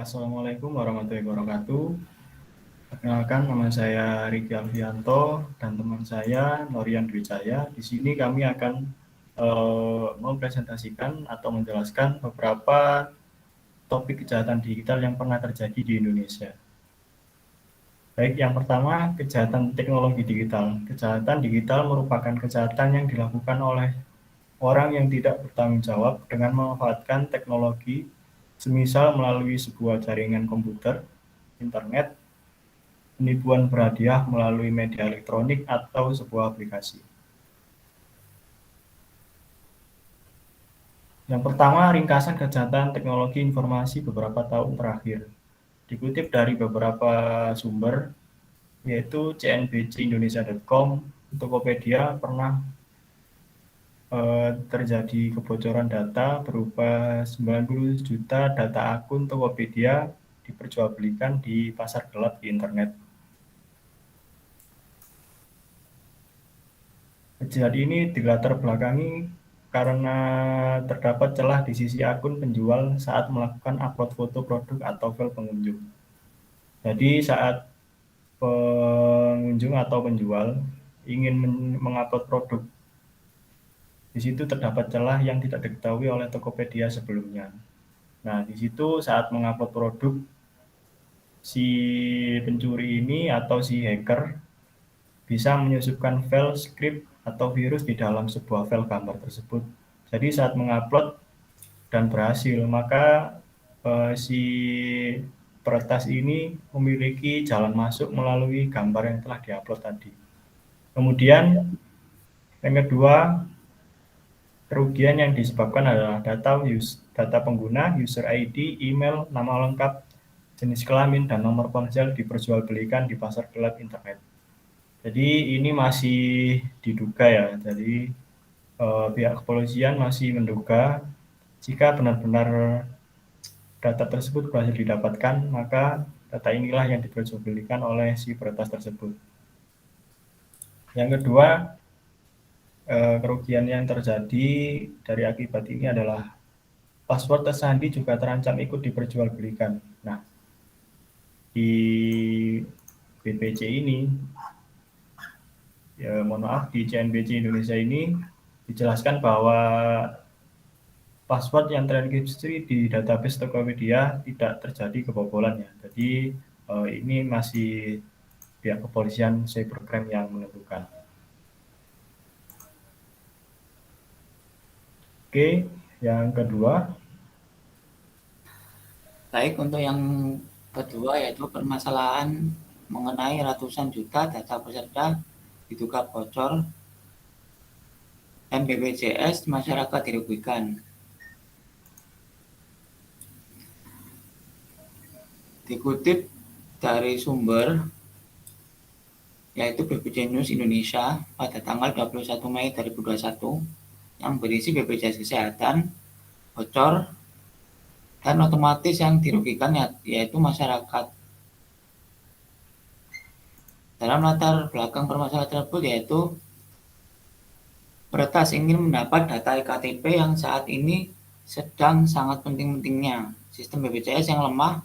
Assalamualaikum warahmatullahi wabarakatuh. Perkenalkan, nama saya Riki Alfianto dan teman saya Norian Dwijaya. Di sini kami akan mempresentasikan atau menjelaskan beberapa topik kejahatan digital yang pernah terjadi di Indonesia. Baik, yang pertama, kejahatan teknologi digital. Kejahatan digital merupakan kejahatan yang dilakukan oleh orang yang tidak bertanggung jawab dengan memanfaatkan teknologi, semisal melalui sebuah jaringan komputer, internet, penipuan berhadiah melalui media elektronik, atau sebuah aplikasi. Yang pertama, ringkasan kejahatan teknologi informasi beberapa tahun terakhir. Dikutip dari beberapa sumber, yaitu cnbcindonesia.com, Tokopedia pernah terjadi kebocoran data berupa 90 juta data akun Tokopedia diperjualbelikan di pasar gelap di internet. Kejadian ini dilatar belakangi karena terdapat celah di sisi akun penjual saat melakukan upload foto produk atau file pengunjung. Jadi saat pengunjung atau penjual ingin mengupload produk, di situ terdapat celah yang tidak diketahui oleh Tokopedia sebelumnya. Nah, di situ saat mengupload produk, si pencuri ini atau si hacker bisa menyusupkan file script atau virus di dalam sebuah file gambar tersebut. Jadi saat mengupload dan berhasil, maka si peretas ini memiliki jalan masuk melalui gambar yang telah diupload tadi. Kemudian yang kedua, kerugian yang disebabkan adalah data pengguna, user ID, email, nama lengkap, jenis kelamin, dan nomor ponsel diperjualbelikan di pasar gelap internet. Jadi ini masih diduga ya, jadi pihak kepolisian masih menduga jika benar-benar data tersebut berhasil didapatkan, maka data inilah yang diperjualbelikan oleh si peretas tersebut. Yang kedua, kerugian yang terjadi dari akibat ini adalah password tersandi juga terancam ikut diperjualbelikan. Nah, di BPC ini, ya mohon maaf, di CNBC Indonesia ini dijelaskan bahwa password yang terenkripsi di database Tokopedia tidak terjadi kebobolannya. Jadi ini masih pihak kepolisian cybercrime yang menentukan. Oke, yang kedua. Baik, untuk yang kedua yaitu permasalahan mengenai ratusan juta data peserta diduga bocor dan BPJS masyarakat dirugikan. Dikutip dari sumber yaitu BPJ News Indonesia pada tanggal 21 Mei 2021 yang berisi BPJS Kesehatan bocor dan otomatis yang dirugikan yaitu masyarakat. Dalam latar belakang permasalahan tersebut yaitu peretas ingin mendapat data EKTP yang saat ini sedang sangat penting-pentingnya. Sistem BPJS yang lemah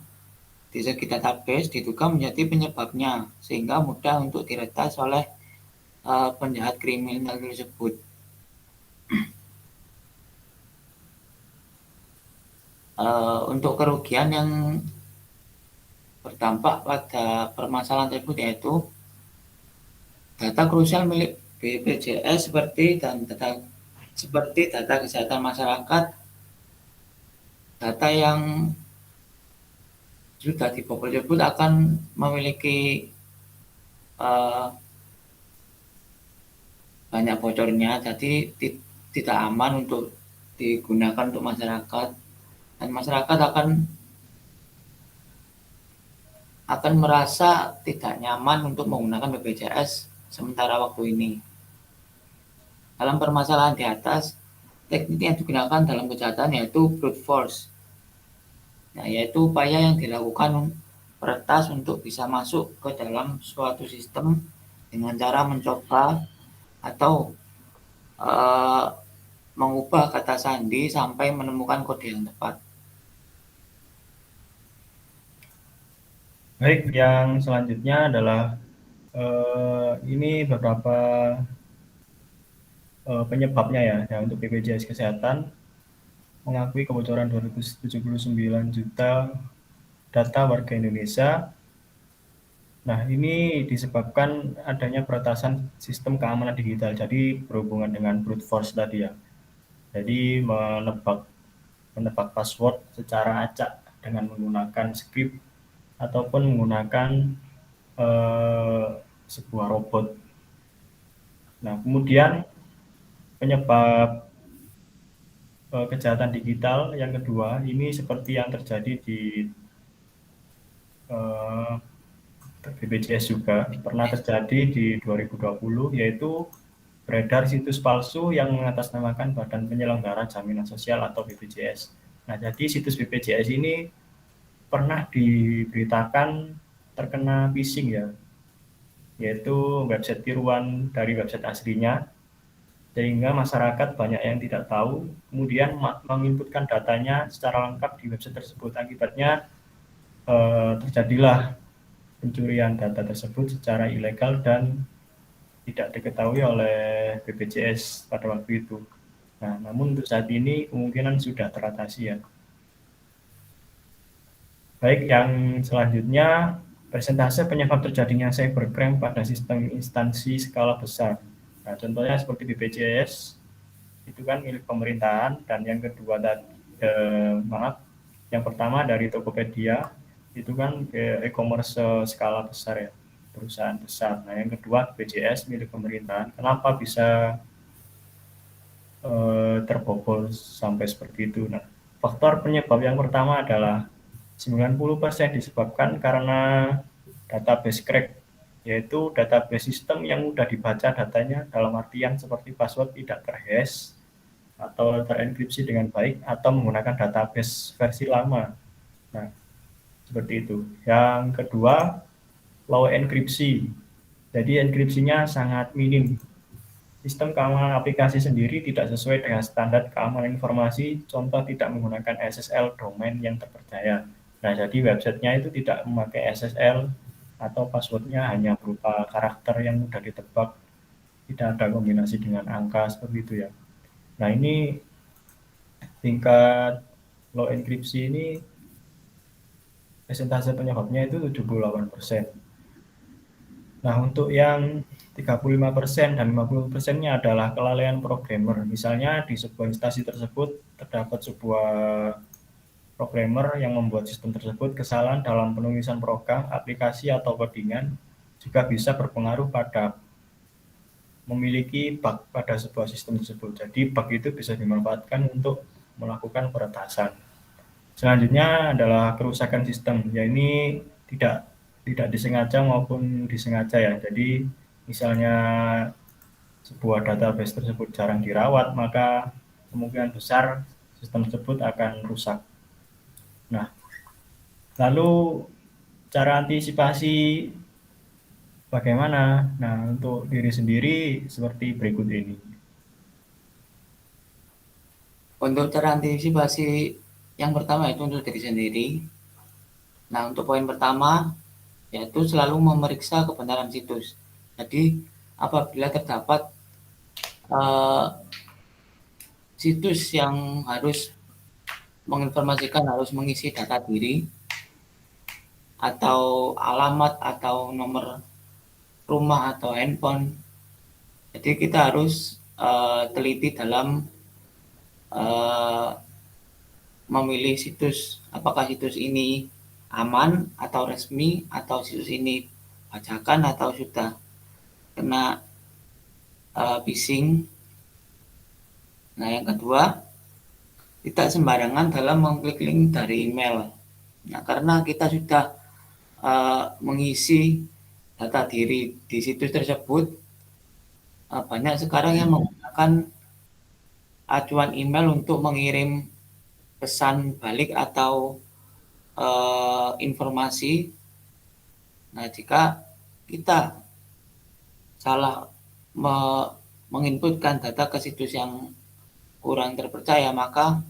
di segi database diduga menjadi penyebabnya sehingga mudah untuk diretas oleh penjahat kriminal tersebut. Untuk kerugian yang berdampak pada permasalahan tersebut yaitu data krusial milik BPJS seperti data kesehatan masyarakat, data yang sudah dibobol tersebut akan memiliki banyak bocornya, jadi tidak aman untuk digunakan untuk masyarakat dan masyarakat akan merasa tidak nyaman untuk menggunakan BPJS sementara waktu ini. Dalam permasalahan di atas, teknik yang digunakan dalam kejahatan yaitu brute force. Nah, yaitu upaya yang dilakukan peretas untuk bisa masuk ke dalam suatu sistem dengan cara mencoba atau mengubah kata sandi sampai menemukan kode yang tepat. Baik, yang selanjutnya adalah ini beberapa penyebabnya ya untuk BPJS Kesehatan mengakui kebocoran 279 juta data warga Indonesia. Nah, ini disebabkan adanya peretasan sistem keamanan digital. Jadi berhubungan dengan brute force tadi ya. Jadi menebak password secara acak dengan menggunakan script ataupun menggunakan eh, sebuah robot. Nah, kemudian penyebab kejahatan digital yang kedua ini seperti yang terjadi di eh, BPJS juga pernah terjadi di 2020, yaitu beredar situs palsu yang mengatasnamakan Badan Penyelenggara Jaminan Sosial atau BPJS. Nah, jadi situs BPJS ini pernah diberitakan terkena phishing ya, yaitu website tiruan dari website aslinya, sehingga masyarakat banyak yang tidak tahu, kemudian menginputkan datanya secara lengkap di website tersebut. Akibatnya terjadilah pencurian data tersebut secara ilegal dan tidak diketahui oleh BPJS pada waktu itu. Nah, namun untuk saat ini kemungkinan sudah teratasi ya. Baik, yang selanjutnya persentase penyebab terjadinya cybercrime pada sistem instansi skala besar. Nah, contohnya seperti BPJS itu kan milik pemerintahan, dan yang kedua yang pertama dari Tokopedia itu kan e-commerce skala besar ya, perusahaan besar. Nah, yang kedua BPJS milik pemerintahan. Kenapa bisa terbobol sampai seperti itu? Nah, faktor penyebab yang pertama adalah 90% disebabkan karena database crack, yaitu database sistem yang mudah dibaca datanya, dalam artian seperti password tidak terhash atau terenkripsi dengan baik atau menggunakan database versi lama. Nah, seperti itu. Yang kedua, low enkripsi. Jadi enkripsinya sangat minim. Sistem keamanan aplikasi sendiri tidak sesuai dengan standar keamanan informasi, contoh tidak menggunakan SSL domain yang terpercaya. Nah, jadi websitenya itu tidak memakai SSL atau passwordnya hanya berupa karakter yang mudah ditebak, tidak ada kombinasi dengan angka seperti itu ya. Nah, ini tingkat low enkripsi ini persentase penyebabnya itu 78%. Nah, untuk yang 35% dan 50%-nya adalah kelalaian programmer. Misalnya di sebuah instansi tersebut terdapat sebuah programmer yang membuat sistem tersebut kesalahan dalam penulisan program, aplikasi, atau codingan juga bisa berpengaruh pada memiliki bug pada sebuah sistem tersebut. Jadi bug itu bisa dimanfaatkan untuk melakukan peretasan. Selanjutnya adalah kerusakan sistem. Ya, ini tidak disengaja maupun disengaja ya. Jadi misalnya sebuah database tersebut jarang dirawat, maka kemungkinan besar sistem tersebut akan rusak. Nah, lalu cara antisipasi bagaimana? Nah, untuk diri sendiri seperti berikut ini. Untuk cara antisipasi yang pertama itu untuk diri sendiri. Nah, untuk poin pertama yaitu selalu memeriksa kebenaran situs. Jadi apabila terdapat situs yang harus menginformasikan, harus mengisi data diri atau alamat atau nomor rumah atau handphone, jadi kita harus teliti dalam memilih situs, apakah situs ini aman atau resmi, atau situs ini bajakan atau sudah kena phishing. Nah, yang kedua, tidak sembarangan dalam mengklik link dari email. Nah, karena kita sudah mengisi data diri di situs tersebut, banyak sekarang yang menggunakan acuan email untuk mengirim pesan balik atau informasi. Nah, jika kita salah menginputkan data ke situs yang kurang terpercaya, maka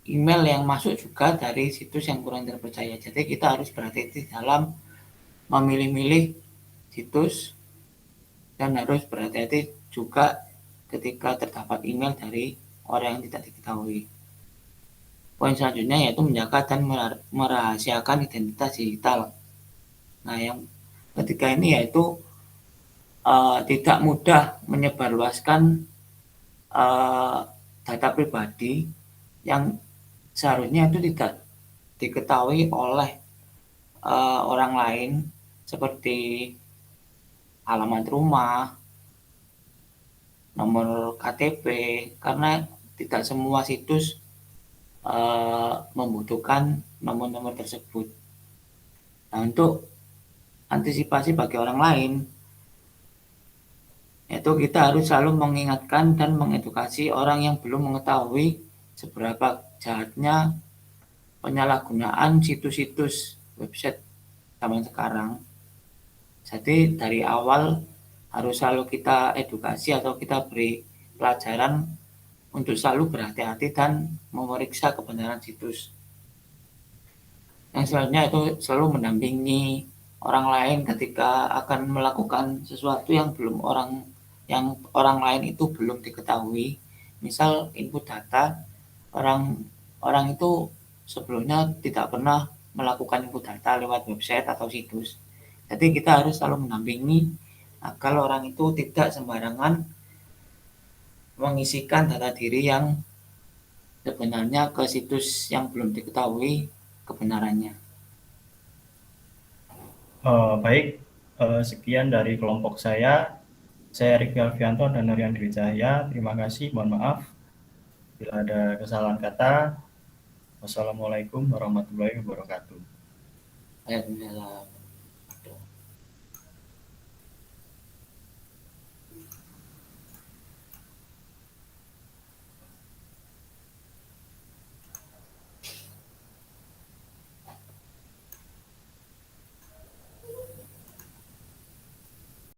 email yang masuk juga dari situs yang kurang terpercaya. Jadi kita harus berhati-hati dalam memilih-milih situs dan harus berhati-hati juga ketika terdapat email dari orang yang tidak diketahui. Poin selanjutnya yaitu menjaga dan merahasiakan identitas digital. Nah, yang ketiga ini yaitu tidak mudah menyebarluaskan data pribadi yang seharusnya itu tidak diketahui oleh orang lain seperti alamat rumah, nomor KTP, karena tidak semua situs membutuhkan nomor-nomor tersebut. Nah, untuk antisipasi bagi orang lain, yaitu kita harus selalu mengingatkan dan mengedukasi orang yang belum mengetahui seberapa jahatnya penyalahgunaan situs-situs website zaman sekarang. Jadi dari awal harus selalu kita edukasi atau kita beri pelajaran untuk selalu berhati-hati dan memeriksa kebenaran situs. Yang selanjutnya itu selalu mendampingi orang lain ketika akan melakukan sesuatu yang orang lain itu belum diketahui. Misal input data, orang itu sebelumnya tidak pernah melakukan input data lewat website atau situs. Jadi kita harus selalu mendampingi agar orang itu tidak sembarangan mengisikan data diri yang sebenarnya ke situs yang belum diketahui kebenarannya. Baik, sekian dari kelompok saya. Saya Riki Alfianto dan Narian Dwi Cahya. Terima kasih, mohon maaf bila ada kesalahan kata. Wassalamualaikum warahmatullahi wabarakatuh. Waalaikumsalam.